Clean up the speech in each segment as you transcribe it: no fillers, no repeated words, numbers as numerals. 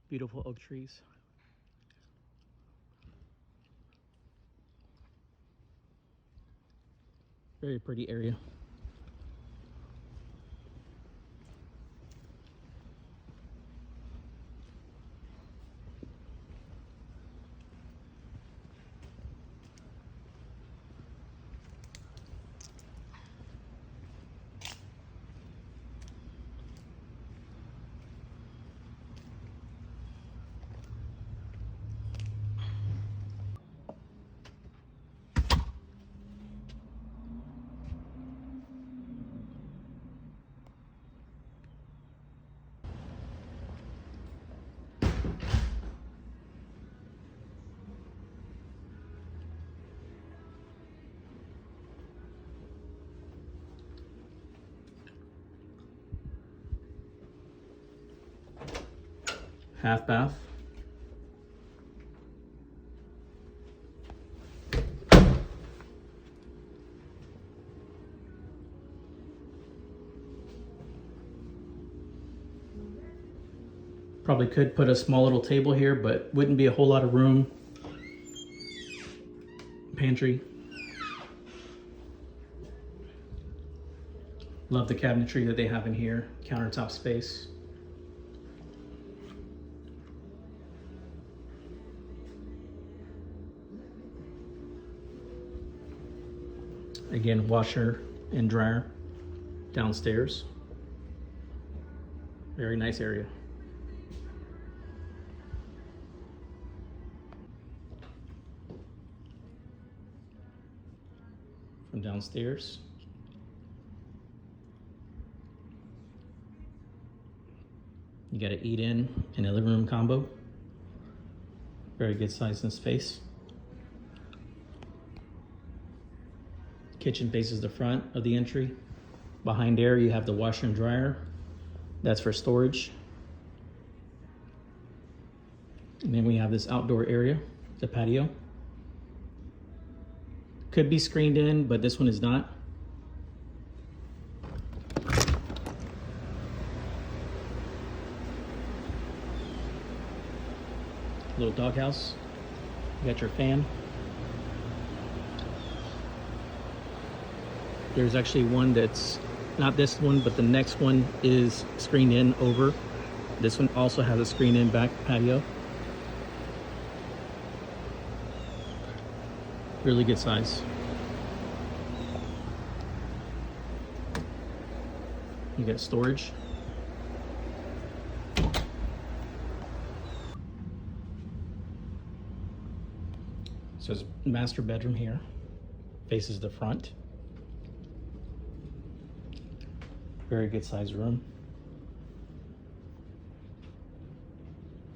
Beautiful oak trees. Very pretty area. Half bath. Probably could put a small little table here, but wouldn't be a whole lot of room. Pantry. Love the cabinetry that they have in here. Countertop space. Again, washer and dryer downstairs. Very nice area. From downstairs, you got an eat-in and a living room combo. Very good size and space. Kitchen faces the front of the entry. Behind there you have the washer and dryer. That's for storage. And then we have this outdoor area, the patio. Could be screened in, but this one is not. Little doghouse. You got your fan. There's actually one that's not this one, but the next one is screened in over. This one also has a screen in back patio. Really good size. You got storage. So it's master bedroom here. Faces the front. Very good size room.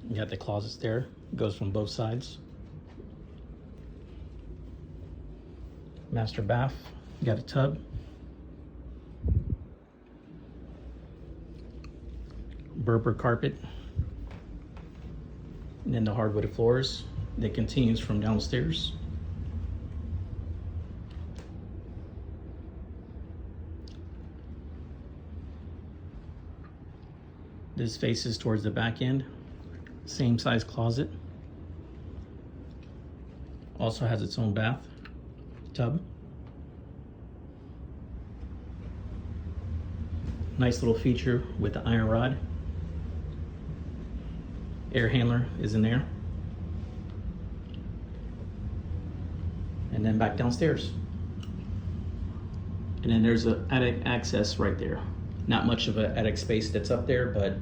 You got the closets there. It goes from both sides. Master bath. You got a tub. Berber carpet. And then the hardwood floors that continues from downstairs. This faces towards the back end. Same size closet. Also has its own bath tub. Nice little feature with the iron rod. Air handler is in there. And then back downstairs. And then there's an attic access right there. Not much of an attic space that's up there, but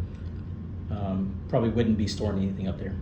probably wouldn't be storing anything up there.